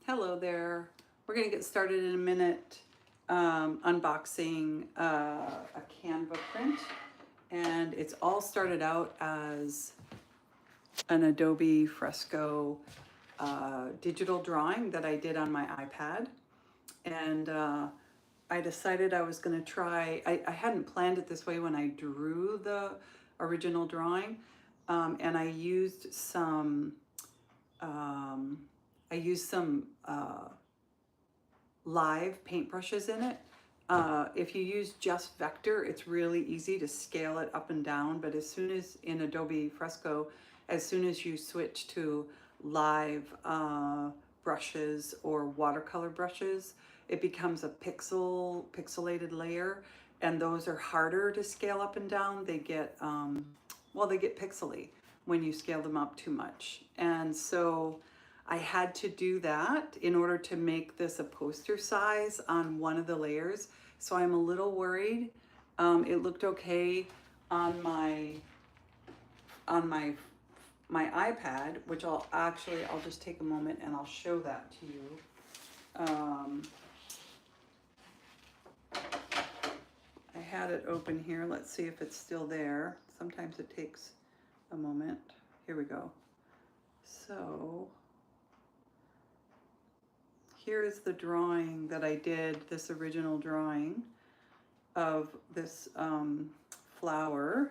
Hello there. We're going to get started in a minute unboxing a Canva print. And it's all started out as an Adobe Fresco digital drawing that I did on my iPad. And I decided I was going to try, I hadn't planned it this way when I drew the original drawing. And I used some live paintbrushes in it. If you use just vector, it's really easy to scale it up and down, but as soon as in Adobe Fresco, as soon as you switch to live brushes or watercolor brushes, it becomes a pixelated layer, and those are harder to scale up and down. They get, they get pixely when you scale them up too much. And so I had to do that in order to make this a poster size on one of the layers. So I'm a little worried. It looked okay on my iPad, which I'll just take a moment and I'll show that to you. I had it open here. Let's see if it's still there. Sometimes it takes a moment. Here we go. So here is the drawing that I did, this original drawing of this flower.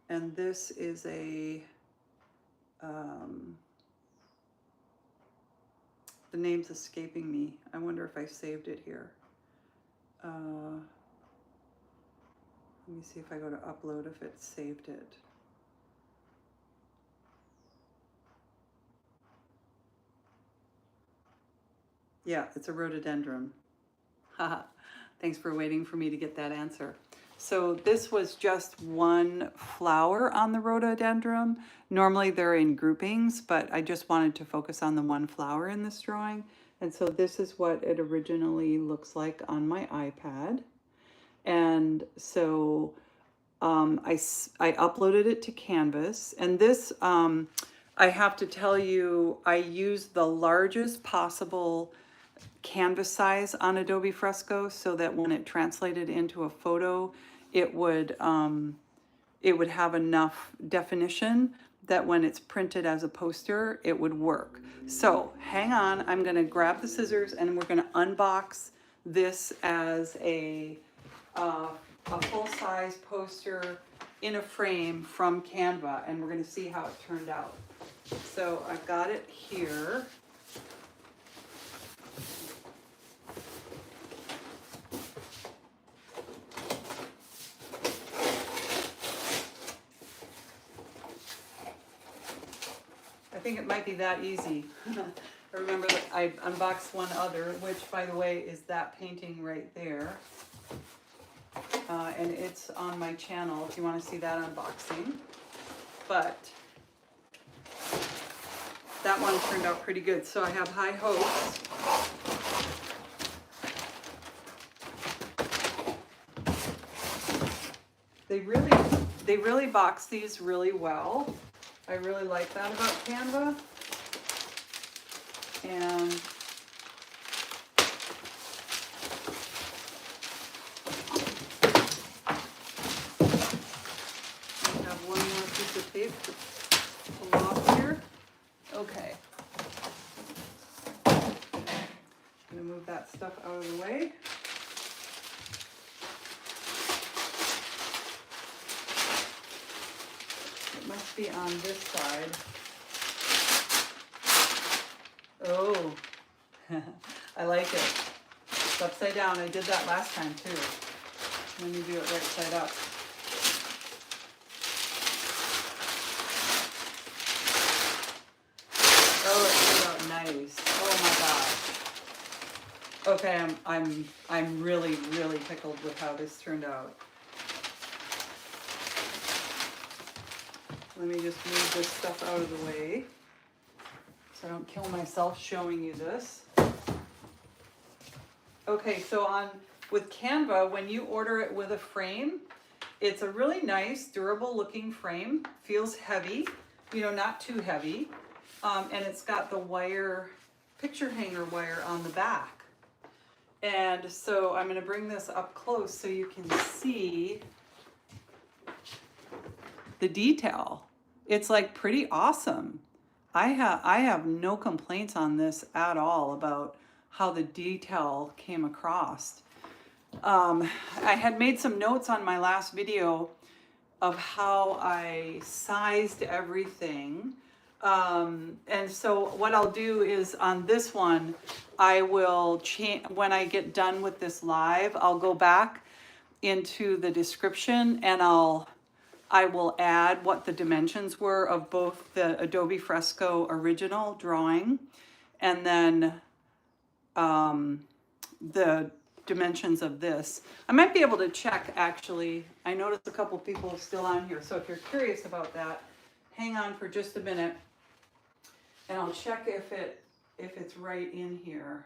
And this is the name's escaping me. I wonder if I saved it here. Let me see if I go to upload, if it saved it. Yeah, it's a rhododendron. Haha. Thanks for waiting for me to get that answer. So this was just one flower on the rhododendron. Normally they're in groupings, but I just wanted to focus on the one flower in this drawing. And so this is what it originally looks like on my iPad. And so I uploaded it to Canvas. And this, I have to tell you, I used the largest possible canvas size on Adobe Fresco so that when it translated into a photo, it would have enough definition that when it's printed as a poster, it would work. So hang on, I'm gonna grab the scissors and we're gonna unbox this as a full-size poster in a frame from Canva, and we're gonna see how it turned out. So I've got it here. I think it might be that easy. I remember that I unboxed one other, which by the way is that painting right there. And it's on my channel if you want to see that unboxing. But that one turned out pretty good, so I have high hopes. They really box these really well. I really like that about Canva. And I have one more piece of tape to pull off here. Okay. I'm gonna move that stuff out of the way. It must be on this side. Oh, I like it. It's upside down. I did that last time too. Let me do it right side up. Oh, it turned out nice. Oh my gosh. Okay, I'm really pickled with how this turned out. Let me just move this stuff out of the way so I don't kill myself showing you this. Okay, so with Canva, when you order it with a frame, it's a really nice, durable looking frame. Feels heavy, not too heavy. And it's got the wire picture hanger wire on the back. And so I'm going to bring this up close so you can see the detail. It's like pretty awesome. I have no complaints on this at all about how the detail came across. I had made some notes on my last video of how I sized everything. And so what I'll do is on this one, I will change, when I get done with this live, I'll go back into the description and I will add what the dimensions were of both the Adobe Fresco original drawing and then the dimensions of this. I might be able to check actually. I noticed a couple people are still on here, so if you're curious about that, hang on for just a minute and I'll check if it's right in here.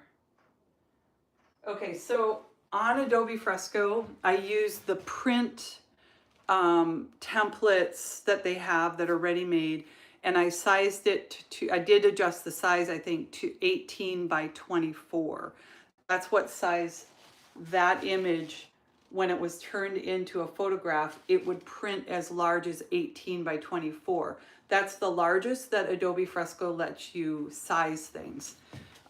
Okay, so on Adobe Fresco, I use the print templates that they have that are ready-made, and I sized it to, I did adjust the size, I think, to 18 by 24. That's what size that image, when it was turned into a photograph, it would print as large as 18 by 24. That's the largest that Adobe Fresco lets you size things.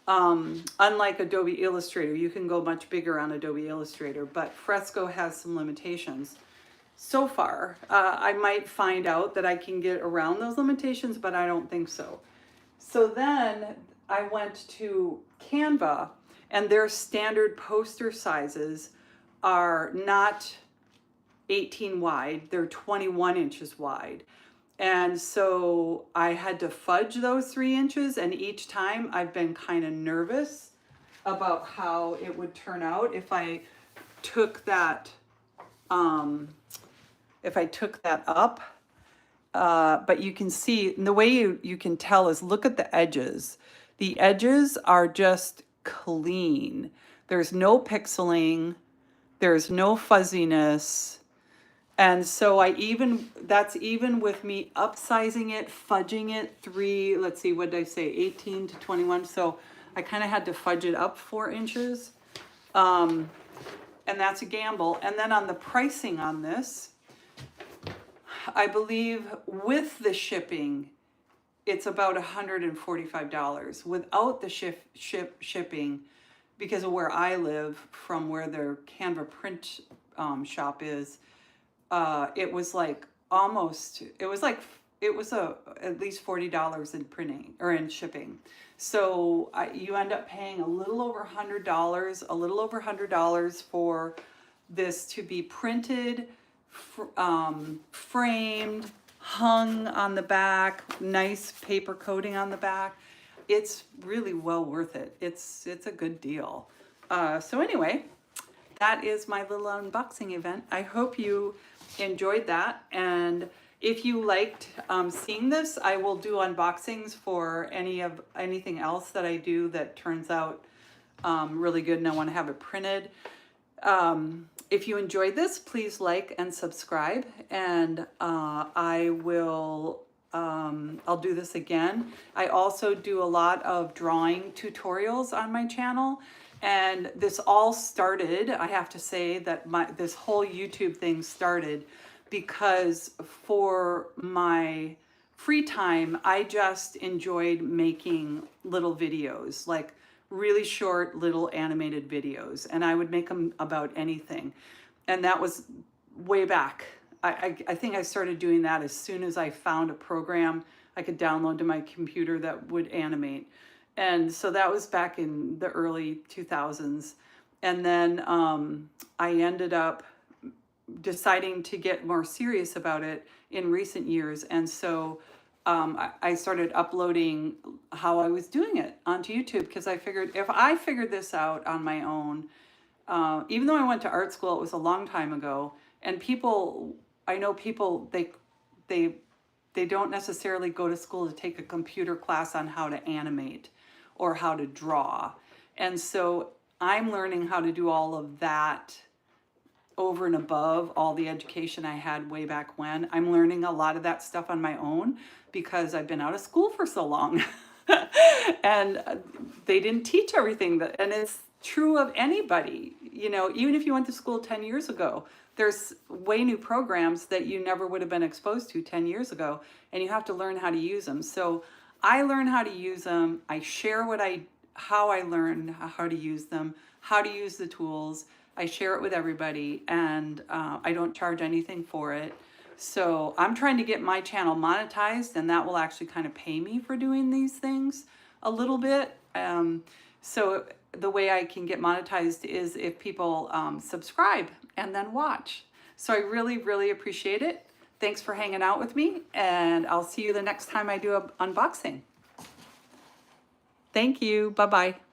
Unlike Adobe Illustrator, you can go much bigger on Adobe Illustrator, but Fresco has some limitations. So far, I might find out that I can get around those limitations, but I don't think so. So then I went to Canva, and their standard poster sizes are not 18 wide, they're 21 inches wide. And so I had to fudge those 3 inches, and each time I've been kind of nervous about how it would turn out if I took that up. But you can see, and the way you can tell is look at the edges. The edges are just clean. There's no pixeling. There's no fuzziness. And so that's even with me upsizing it, fudging it let's see, what did I say, 18 to 21. So I kind of had to fudge it up 4 inches. And that's a gamble. And then on the pricing on this, I believe with the shipping, it's about $145. Without the shipping, because of where I live from where their Canva print shop is, it was like at least $40 in printing or in shipping. So you end up paying a little over $100 for this to be printed, framed, hung on the back, nice paper coating on the back. It's really well worth it. It's a good deal. So anyway, that is my little unboxing event. I hope you enjoyed that, and if you liked seeing this, I will do unboxings for anything else that I do that turns out really good and I want to have it printed. If you enjoyed this, please like and subscribe, and I'll do this again. I also do a lot of drawing tutorials on my channel, and this all started, I have to say that this whole YouTube thing started because for my free time, I just enjoyed making little videos, like really short little animated videos, and I would make them about anything. And that was way back. I think I started doing that as soon as I found a program I could download to my computer that would animate. And so that was back in the early 2000s. And then I ended up deciding to get more serious about it in recent years. And so I started uploading how I was doing it onto YouTube, because I figured if I figured this out on my own, even though I went to art school, it was a long time ago, and I know people, they don't necessarily go to school to take a computer class on how to animate or how to draw. And so I'm learning how to do all of that over and above all the education I had way back when. I'm learning a lot of that stuff on my own because I've been out of school for so long. And they didn't teach everything that, and it's true of anybody, you know, even if you went to school 10 years ago, there's way new programs that you never would have been exposed to 10 years ago, and you have to learn how to use them. So I learn how to use them. I share how I learned how to use them, how to use the tools. I share it with everybody, and I don't charge anything for it. So I'm trying to get my channel monetized, and that will actually kind of pay me for doing these things a little bit. So the way I can get monetized is if people subscribe and then watch. So I really, really appreciate it. Thanks for hanging out with me, and I'll see you the next time I do an unboxing. Thank you. Bye-bye.